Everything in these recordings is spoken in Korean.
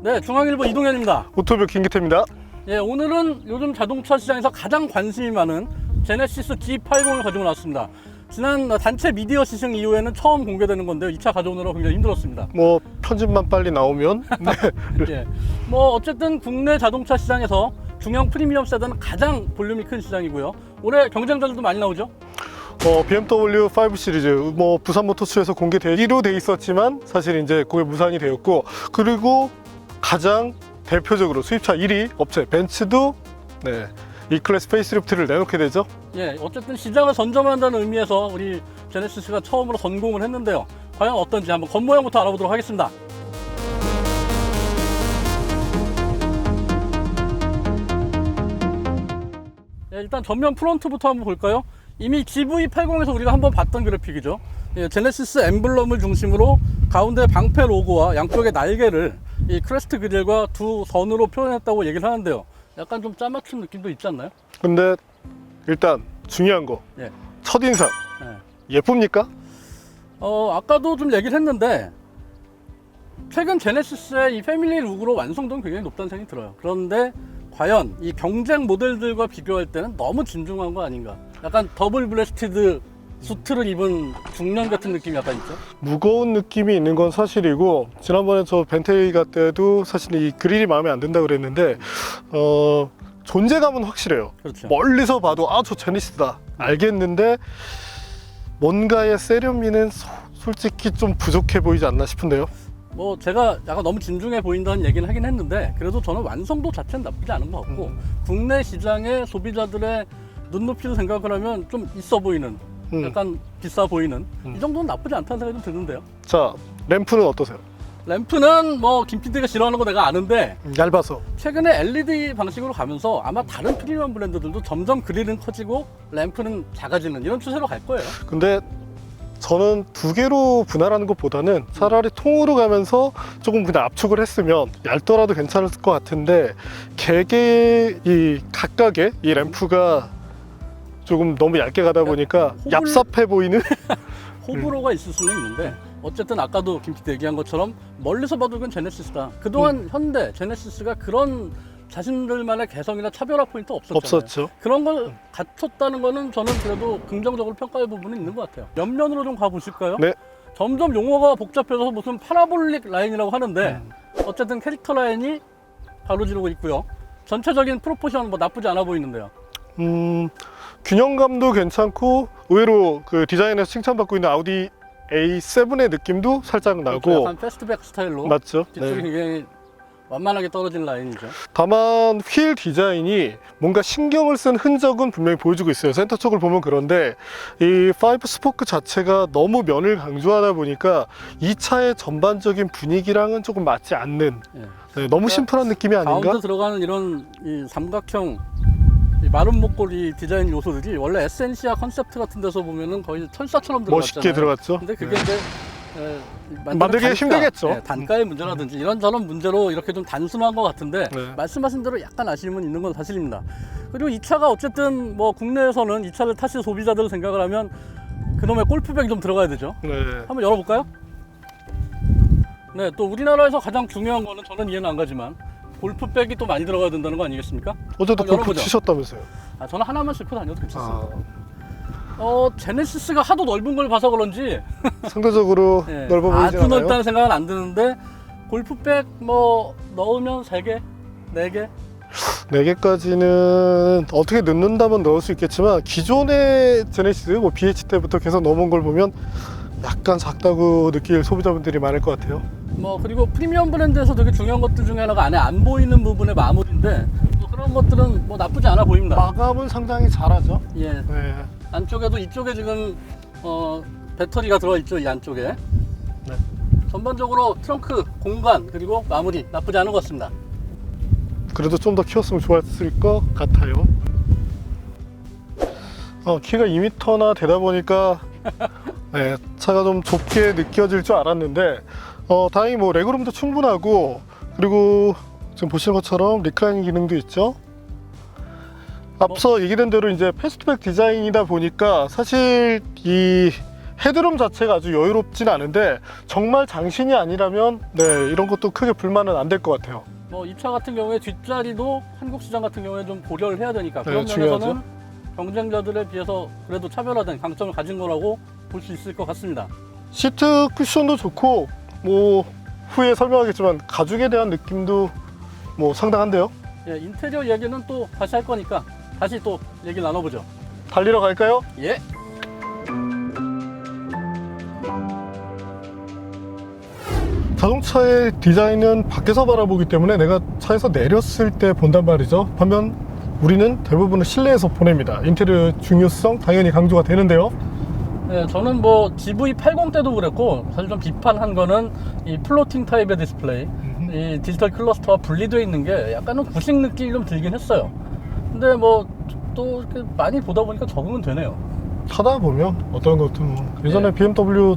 네, 중앙일보 이동현입니다. 오토뷰 김기태입니다. 예, 오늘은 요즘 자동차 시장에서 가장 관심이 많은 제네시스 G80을 가지고 나왔습니다. 지난 단체 미디어 시승 이후에는 처음 공개되는 건데요. 2차 가져오느라 굉장히 힘들었습니다. 뭐 편집만 빨리 나오면 네. 예, 뭐 어쨌든 국내 자동차 시장에서 중형 프리미엄 세단은 가장 볼륨이 큰 시장이고요. 올해 경쟁자들도 많이 나오죠. BMW 5 시리즈 뭐 부산 모터쇼에서 공개되기로 돼 있었지만 사실 이제 그게 무산이 되었고, 그리고 가장 대표적으로 수입차 1위 업체 벤츠도 네, E클래스 페이스리프트를 내놓게 되죠. 예, 어쨌든 시장을 선점한다는 의미에서 우리 제네시스가 처음으로 선공을 했는데요. 과연 어떤지 한번 겉모양부터 알아보도록 하겠습니다. 예, 일단 전면 프론트부터 한번 볼까요? 이미 GV80에서 우리가 한번 봤던 그래픽이죠. 예, 제네시스 엠블럼을 중심으로 가운데 방패 로고와 양쪽의 날개를 이 크레스트 그릴과 두 선으로 표현했다고 얘기를 하는데요. 약간 좀 짜맞춘 느낌도 있지 않나요? 근데 일단 중요한 거, 예. 첫인상 예. 예쁩니까? 아까도 좀 얘기를 했는데 최근 제네시스의 이 패밀리 룩으로 완성도는 굉장히 높다는 생각이 들어요. 그런데 과연 이 경쟁 모델들과 비교할 때는 너무 진중한 거 아닌가? 약간 더블 브레스티드 수트를 입은 중년 같은 느낌이 약간 있죠? 무거운 느낌이 있는 건 사실이고, 지난번에 저 벤테이가 때도 사실 이 그릴이 마음에 안 든다 그랬는데 존재감은 확실해요. 그렇죠. 멀리서 봐도 아, 저 제네시스다 알겠는데 뭔가의 세련미는 솔직히 좀 부족해 보이지 않나 싶은데요. 뭐 제가 약간 너무 진중해 보인다는 얘기는 하긴 했는데 그래도 저는 완성도 자체는 나쁘지 않은 것 같고 국내 시장의 소비자들의 눈높이로 생각을 하면 좀 있어 보이는 약간 비싸 보이는 이 정도는 나쁘지 않다는 생각이 좀 드는데요. 자, 램프는 어떠세요? 램프는 뭐 김PD가 싫어하는 거 내가 아는데 얇아서. 최근에 LED 방식으로 가면서 아마 다른 프리미엄 브랜드들도 점점 그릴은 커지고 램프는 작아지는 이런 추세로 갈 거예요. 근데 저는 두 개로 분할하는 것보다는 차라리 통으로 가면서 조금 그냥 압축을 했으면 얇더라도 괜찮을 것 같은데, 개개 이 각각의 이 램프가 조금 너무 얇게 가다 보니까 얍삽해 보이는. 호불호가 있을 수는 있는데 어쨌든 아까도 김PD 얘기한 것처럼 멀리서 봐도 이건 제네시스다. 그동안 현대 제네시스가 그런 자신들만의 개성이나 차별화 포인트 없었잖아요. 없었죠. 그런 걸 갖췄다는 거는 저는 그래도 긍정적으로 평가할 부분은 있는 것 같아요. 옆면으로 좀 가보실까요? 네. 점점 용어가 복잡해져서 무슨 파라볼릭 라인이라고 하는데 어쨌든 캐릭터 라인이 가로지르고 있고요. 전체적인 프로포션 뭐 나쁘지 않아 보이는데요. 균형감도 괜찮고, 의외로 그 디자인에서 칭찬받고 있는 아우디 A7의 느낌도 살짝 나고. 그렇죠. 약간 패스트백 스타일로 맞죠? 뒤쪽이 네. 굉장히 완만하게 떨어진 라인이죠. 다만 휠 디자인이 뭔가 신경을 쓴 흔적은 분명히 보여주고 있어요. 센터 쪽을 보면. 그런데 이 5 스포크 자체가 너무 면을 강조하다 보니까 이 차의 전반적인 분위기랑은 조금 맞지 않는, 예. 네, 너무 심플한 느낌이 아닌가? 가운데 들어가는 이런 이 삼각형 이 마른 목걸이 디자인 요소들이 원래 에센시아 컨셉트 같은 데서 보면은 거의 철사처럼 들어갔잖아요. 멋있게 들어갔죠. 근데 그게 네. 이제 만들기 힘들겠죠. 단가의 문제라든지 이런저런 문제로 이렇게 좀 단순한 것 같은데 네. 말씀하신 대로 약간 아쉬움은 있는 건 사실입니다. 그리고 이 차가 어쨌든 뭐 국내에서는 이 차를 타실 소비자들 생각을 하면 그놈의 골프백이 좀 들어가야 되죠. 네. 한번 열어볼까요? 네, 또 우리나라에서 가장 중요한 거는 저는 이해는 안 가지만 골프백이 또 많이 들어가야 된다는 거 아니겠습니까? 어제도 골프 열어보죠. 치셨다면서요. 저는 하나만 싣고 다녀도 괜찮습니다. 제네시스가 하도 넓은 걸 봐서 그런지 상대적으로 예, 넓어 보이지 아주 않아요? 넓다는 생각은 안 드는데 골프백 뭐 넣으면 3개, 4개 4개까지는 어떻게 넣는다면 넣을 수 있겠지만, 기존의 제네시스 뭐 BH 때부터 계속 넣어본 걸 보면 약간 작다고 느낄 소비자분들이 많을 것 같아요. 뭐 그리고 프리미엄 브랜드에서 되게 중요한 것들 중에 하나가 안에 안 보이는 부분의 마무리인데 뭐 그런 것들은 뭐 나쁘지 않아 보입니다. 마감은 상당히 잘하죠. 예, 네. 안쪽에도 이쪽에 지금 배터리가 들어있죠, 이 안쪽에. 네. 전반적으로 트렁크 공간 그리고 마무리 나쁘지 않은 것 같습니다. 그래도 좀 더 키웠으면 좋았을 것 같아요. 키가 2m나 되다 보니까 네, 차가 좀 좁게 느껴질 줄 알았는데 다행히 뭐 레그룸도 충분하고, 그리고 지금 보시는 것처럼 리클라이닝 기능도 있죠. 앞서 얘기된 대로 이제 패스트백 디자인이다 보니까 사실 이 헤드룸 자체가 아주 여유롭진 않은데 정말 장신이 아니라면 네, 이런 것도 크게 불만은 안 될 것 같아요. 뭐 이 차 같은 경우에 뒷자리도 한국 시장 같은 경우에 좀 고려를 해야 되니까 네, 그런 중요하죠. 면에서는 경쟁자들에 비해서 그래도 차별화된 강점을 가진 거라고 볼 수 있을 것 같습니다. 시트 쿠션도 좋고 뭐 후에 설명하겠지만 가죽에 대한 느낌도 뭐 상당한데요. 예, 인테리어 얘기는 또 다시 할 거니까 다시 또 얘기 나눠보죠. 달리러 갈까요? 예. 자동차의 디자인은 밖에서 바라보기 때문에 내가 차에서 내렸을 때 본단 말이죠. 반면 우리는 대부분은 실내에서 보냅니다. 인테리어 중요성 당연히 강조가 되는데요. 네, 저는 뭐 GV80 때도 그랬고 사실 좀 비판한 거는 이 플로팅 타입의 디스플레이, 이 디지털 클러스터와 분리되어 있는 게 약간은 구식 느낌이 좀 들긴 했어요. 근데 뭐 또 많이 보다 보니까 적응은 되네요. 타다 보면 어떤 것도 뭐 예전에 네. BMW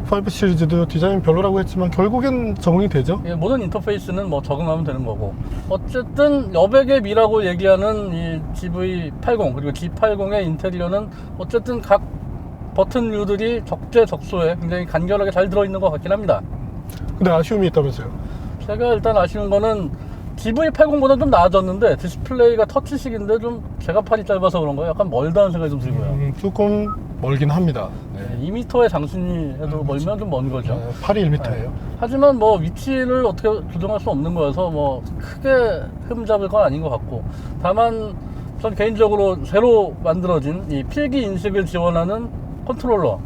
5 시리즈도 디자인 별로라고 했지만 결국엔 적응이 되죠. 예, 모든 인터페이스는 뭐 적응하면 되는 거고 어쨌든 여백의 미라고 얘기하는 이 GV80 그리고 G80의 인테리어는 어쨌든 각 버튼류들이 적재적소에 굉장히 간결하게 잘 들어있는 것 같긴 합니다. 근데 아쉬움이 있다면서요. 제가 일단 아쉬운 거는 GV80보다 좀 나아졌는데 디스플레이가 터치식인데 좀 제가 팔이 짧아서 그런 거예요. 약간 멀다는 생각이 좀 들고요. 조금 멀긴 합니다. 네, 2m의 장신이 해도 멀면 좀 먼 거죠. 팔이 1m예요. 하지만 뭐 위치를 어떻게 조정할 수 없는 거여서 뭐 크게 흠잡을 건 아닌 것 같고 다만 전 개인적으로 새로 만들어진 이 필기 인식을 지원하는 컨트롤러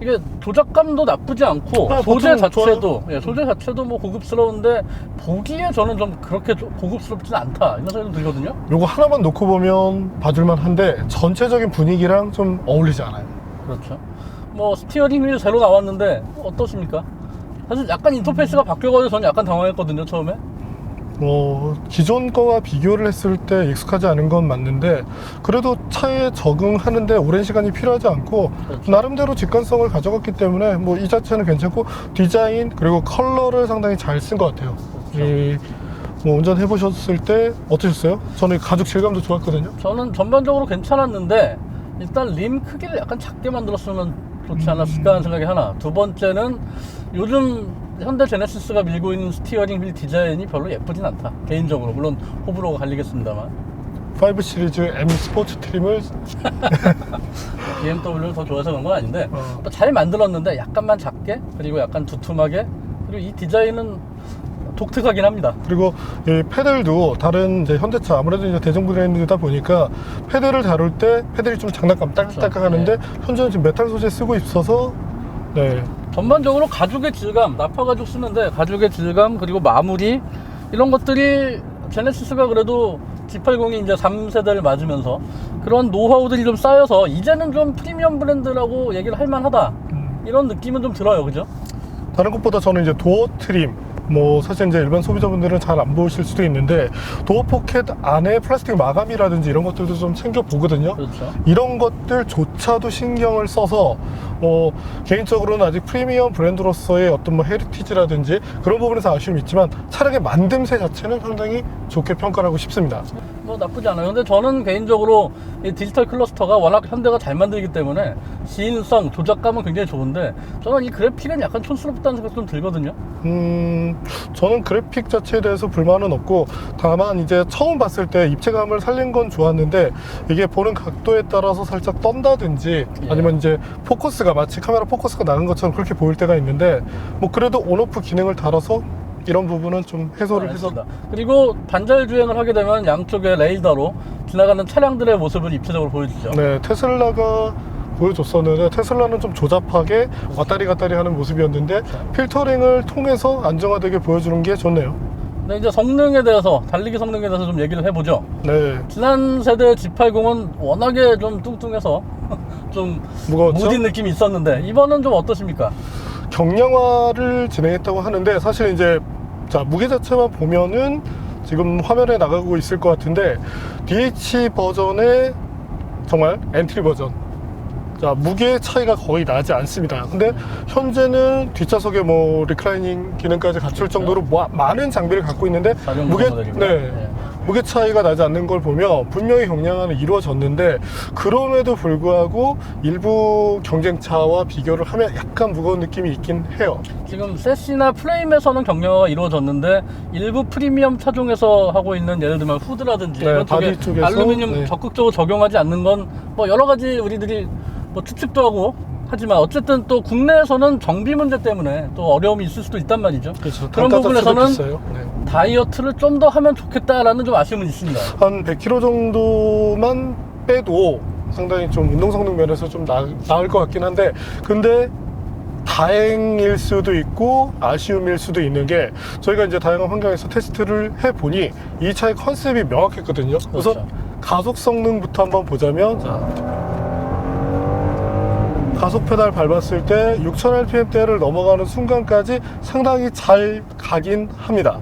이게 조작감도 나쁘지 않고 소재 자체도 소재 자체도 뭐 고급스러운데 보기에 저는 좀 그렇게 고급스럽진 않다 이런 생각이 좀 들거든요. 요거 하나만 놓고 보면 봐줄만 한데 전체적인 분위기랑 좀 어울리지 않아요. 그렇죠. 뭐 스티어링 휠 새로 나왔는데 어떠십니까? 사실 약간 인터페이스가 바뀌어가지고 저는 약간 당황했거든요 처음에. 뭐 기존 거와 비교를 했을 때 익숙하지 않은 건 맞는데 그래도 차에 적응하는데 오랜 시간이 필요하지 않고 그렇죠. 나름대로 직관성을 가져갔기 때문에 뭐 이 자체는 괜찮고 디자인 그리고 컬러를 상당히 잘 쓴 것 같아요. 그렇죠. 뭐 운전해 보셨을 때 어떠셨어요? 저는 가죽 질감도 좋았거든요. 저는 전반적으로 괜찮았는데 일단 림 크기를 약간 작게 만들었으면 좋지 않았을까 하는 생각이 하나. 두 번째는 요즘 현대 제네시스가 밀고 있는 스티어링 휠 디자인이 별로 예쁘진 않다 개인적으로. 물론 호불호가 갈리겠습니다만 5 시리즈 M 스포츠 트림을 BMW를 더 좋아해서 그런 건 아닌데 어. 잘 만들었는데 약간만 작게 그리고 약간 두툼하게 그리고 이 디자인은 독특하긴 합니다. 그리고 이 페달도 다른 이제 현대차 아무래도 이제 대중 브랜드다 보니까 페달을 다룰 때 페달이 좀 장난감 딸깍딸깍 하는데 현재는 지금 메탈 소재 쓰고 있어서 네. 전반적으로 가죽의 질감, 나파 가죽 쓰는데 가죽의 질감 그리고 마무리 이런 것들이 제네시스가 그래도 G80이 이제 3세대를 맞으면서 그런 노하우들이 좀 쌓여서 이제는 좀 프리미엄 브랜드라고 얘기를 할 만하다 이런 느낌은 좀 들어요. 그죠? 다른 것보다 저는 이제 도어 트림 뭐 사실 이제 일반 소비자분들은 잘 안 보실 수도 있는데 도어 포켓 안에 플라스틱 마감이라든지 이런 것들도 좀 챙겨 보거든요. 그렇죠. 이런 것들조차도 신경을 써서 개인적으로는 아직 프리미엄 브랜드로서의 어떤 뭐 헤리티지라든지 그런 부분에서 아쉬움이 있지만 차량의 만듦새 자체는 상당히 좋게 평가를 하고 싶습니다. 뭐 나쁘지 않아요. 근데 저는 개인적으로 이 디지털 클러스터가 워낙 현대가 잘 만들기 때문에 시인성, 조작감은 굉장히 좋은데 저는 이 그래픽은 약간 촌스럽다는 생각 좀 들거든요. 저는 그래픽 자체에 대해서 불만은 없고 다만 이제 처음 봤을 때 입체감을 살린 건 좋았는데 이게 보는 각도에 따라서 살짝 떤다든지 아니면 이제 포커스가 마치 카메라 포커스가 나간 것처럼 그렇게 보일 때가 있는데 뭐 그래도 온오프 기능을 달아서 이런 부분은 좀 해소를 해서 알겠습니다. 그리고 반절 주행을 하게 되면 양쪽에 레이더로 지나가는 차량들의 모습을 입체적으로 보여주죠. 네, 테슬라가 보여줬었는데 테슬라는 좀 조잡하게 왔다리 갔다리 하는 모습이었는데 필터링을 통해서 안정화되게 보여주는 게 좋네요. 근데 이제 성능에 대해서, 달리기 성능에 대해서 좀 얘기를 해보죠. 네, 지난 세대 G80은 워낙에 좀 뚱뚱해서 좀 무거웠죠? 무딘 느낌이 있었는데 이번은 좀 어떠십니까? 경량화를 진행했다고 하는데 사실 이제 자 무게 자체만 보면은 지금 화면에 나가고 있을 것 같은데 DH 버전의 정말 엔트리 버전 자 무게 차이가 거의 나지 않습니다. 근데 현재는 뒷좌석에 뭐 리클라이닝 기능까지 갖출 정도로 많은 장비를 갖고 있는데 무게 모델이고요. 네 무게 차이가 나지 않는 걸 보면 분명히 경량화는 이루어졌는데, 그럼에도 불구하고 일부 경쟁차와 비교를 하면 약간 무거운 느낌이 있긴 해요. 지금 세시나 프레임에서는 경량화가 이루어졌는데 일부 프리미엄 차종에서 하고 있는 예를 들면 후드라든지 네, 이런 쪽에 바디 쪽에서, 알루미늄 네. 적극적으로 적용하지 않는 건 뭐 여러 가지 우리들이 뭐 추측도 하고 하지만 어쨌든 또 국내에서는 정비 문제 때문에 또 어려움이 있을 수도 있단 말이죠. 그렇죠. 그런 단가 자체도 부분에서는 비싸요. 네. 다이어트를 좀 더 하면 좋겠다라는 좀 아쉬움은 있습니다. 한 100km 정도만 빼도 상당히 좀 운동 성능 면에서 좀 나을 것 같긴 한데, 근데 다행일 수도 있고 아쉬움일 수도 있는 게, 저희가 이제 다양한 환경에서 테스트를 해보니 이 차의 컨셉이 명확했거든요. 우선 그렇죠. 가속 성능부터 한번 보자면, 가속 페달 밟았을 때 6000rpm대를 넘어가는 순간까지 상당히 잘 가긴 합니다.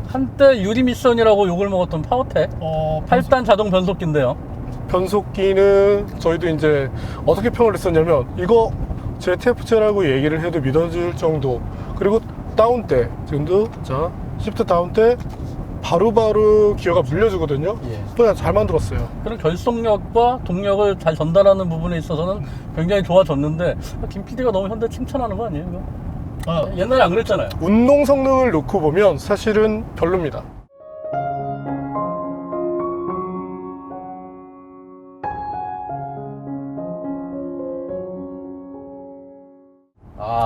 한때 유리 미션이라고 욕을 먹었던 파워텍 8단 자동 변속기인데요. 변속기는 저희도 이제 어떻게 평을 했었냐면, 이거 ZF-G라고 얘기를 해도 믿어질 정도, 그리고 다운 때 지금도 자 시프트 다운 때 바로바로 기어가 물려주거든요. 예. 그냥 잘 만들었어요. 그런 결속력과 동력을 잘 전달하는 부분에 있어서는 굉장히 좋아졌는데 김 PD가 너무 현대 칭찬하는 거 아니에요? 이거? 옛날에 안 그랬잖아요. 운동 성능을 놓고 보면 사실은 별로입니다.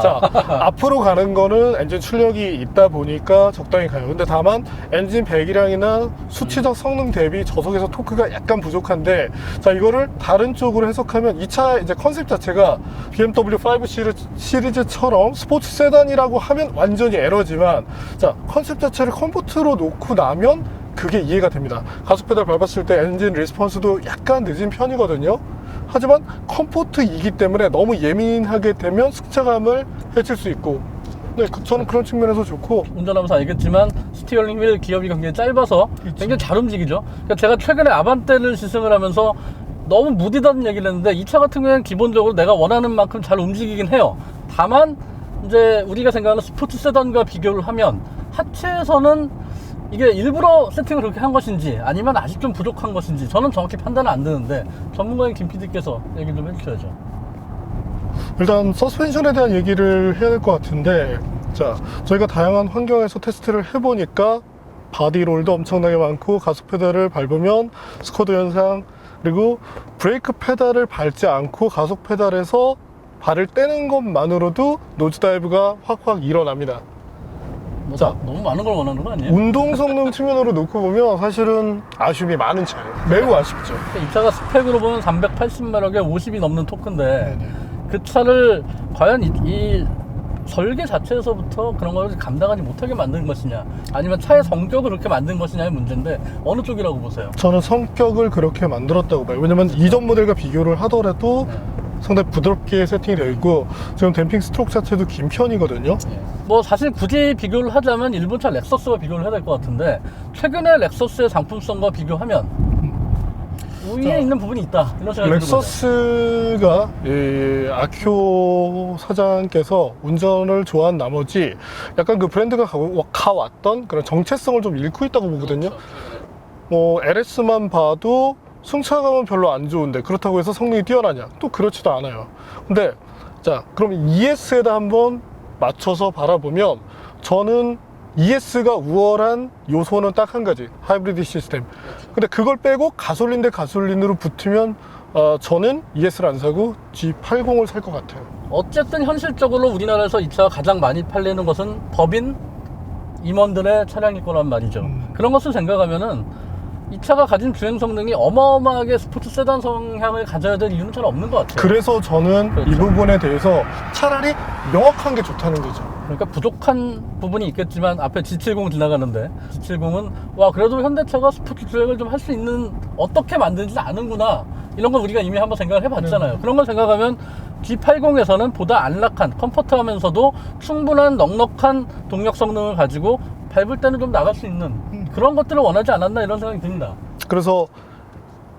자, 앞으로 가는 거는 엔진 출력이 있다 보니까 적당히 가요. 근데 다만 엔진 배기량이나 수치적 성능 대비 저속에서 토크가 약간 부족한데, 자, 이거를 다른 쪽으로 해석하면 이 차의 이제 컨셉 자체가 BMW 5 시리즈처럼 스포츠 세단이라고 하면 완전히 에러지만, 자, 컨셉 자체를 컴포트로 놓고 나면 그게 이해가 됩니다. 가속 페달 밟았을 때 엔진 리스폰스도 약간 늦은 편이거든요. 하지만 컴포트이기 때문에 너무 예민하게 되면 승차감을 해칠 수 있고, 네, 저는 그런 측면에서 좋고. 운전하면서 알겠지만 스티어링 휠 기업이 굉장히 짧아서 굉장히 잘 움직이죠. 그러니까 제가 최근에 아반떼를 시승을 하면서 너무 무디다는 얘기를 했는데 이 차 같은 경우에는 기본적으로 내가 원하는 만큼 잘 움직이긴 해요. 다만 이제 우리가 생각하는 스포츠 세단과 비교를 하면 하체에서는 이게 일부러 세팅을 그렇게 한 것인지 아니면 아직 좀 부족한 것인지 저는 정확히 판단은 안 되는데 전문가인 김 PD께서 얘기 좀 해주셔야죠. 일단 서스펜션에 대한 얘기를 해야 될 것 같은데, 자, 저희가 다양한 환경에서 테스트를 해보니까 바디롤도 엄청나게 많고, 가속 페달을 밟으면 스쿼드 현상, 그리고 브레이크 페달을 밟지 않고 가속 페달에서 발을 떼는 것만으로도 노즈 다이브가 확확 일어납니다. 자, 너무 많은 걸 원하는 거 아니에요? 운동 성능 측면으로 놓고 보면 사실은 아쉬움이 많은 차예요. 매우 아쉽죠. 이 차가 스펙으로 보면 380마력에 50이 넘는 토크인데 네네. 그 차를 과연 이 설계 자체에서부터 그런 걸 감당하지 못하게 만든 것이냐 아니면 차의 성격을 그렇게 만든 것이냐의 문제인데 어느 쪽이라고 보세요? 저는 성격을 그렇게 만들었다고 봐요. 왜냐면 이전 모델과 비교를 하더라도 네. 상당히 부드럽게 세팅이 되어 있고, 지금 댐핑 스트로크 자체도 긴 편이거든요. 뭐 사실 굳이 비교를 하자면 일본차 렉서스와 비교를 해야 될 것 같은데 최근에 렉서스의 상품성과 비교하면 우위에 있는 부분이 있다 이런 생각이 들거든요. 렉서스가 이 아큐 사장께서 운전을 좋아한 나머지 약간 그 브랜드가 가왔던 그런 정체성을 좀 잃고 있다고 보거든요. 뭐 LS만 봐도 승차감은 별로 안 좋은데 그렇다고 해서 성능이 뛰어나냐? 또 그렇지도 않아요. 근데 자, 그럼 ES에다 한번 맞춰서 바라보면 저는 ES가 우월한 요소는 딱 한 가지, 하이브리드 시스템. 근데 그걸 빼고 가솔린 대 가솔린으로 붙으면 저는 ES를 안 사고 G80을 살 것 같아요. 어쨌든 현실적으로 우리나라에서 이 차가 가장 많이 팔리는 것은 법인 임원들의 차량일 거란 말이죠. 그런 것을 생각하면은 이 차가 가진 주행 성능이 어마어마하게 스포츠 세단 성향을 가져야 될 이유는 잘 없는 것 같아요. 그래서 저는 그렇죠. 이 부분에 대해서 차라리 명확한 게 좋다는 거죠. 그러니까 부족한 부분이 있겠지만 앞에 G70 지나가는데 G70은 와 그래도 현대차가 스포츠 주행을 좀 할 수 있는 어떻게 만드는지 아는구나 이런 걸 우리가 이미 한번 생각을 해봤잖아요. 그런 걸 생각하면 G80에서는 보다 안락한 컴포트하면서도 충분한 넉넉한 동력 성능을 가지고 밟을 때는 좀 나갈 수 있는 그런 것들을 원하지 않았나 이런 생각이 듭니다. 그래서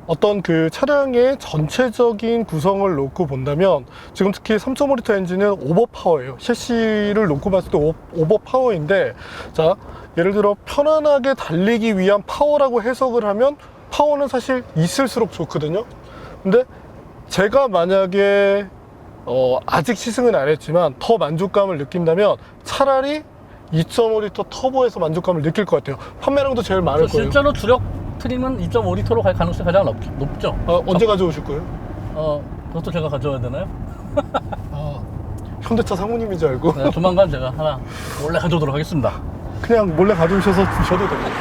어떤 그 차량의 전체적인 구성을 놓고 본다면 지금 특히 3.5L 엔진은 오버파워예요. 셰시를 놓고 봤을 때 오버파워인데, 자, 예를 들어 편안하게 달리기 위한 파워라고 해석을 하면 파워는 사실 있을수록 좋거든요. 근데 제가 만약에 아직 시승은 안 했지만 더 만족감을 느낀다면 차라리 2.5L 터보에서 만족감을 느낄 것 같아요. 판매량도 제일 많을 거예요. 실제로 주력 트림은 2.5L로 갈 가능성이 가장 높죠. 언제 가져오실 거예요? 그것도 제가 가져와야 되나요? 현대차 상무님인 줄 알고 네, 조만간 제가 하나 몰래 가져오도록 하겠습니다. 그냥 몰래 가져오셔서 주셔도 됩니다.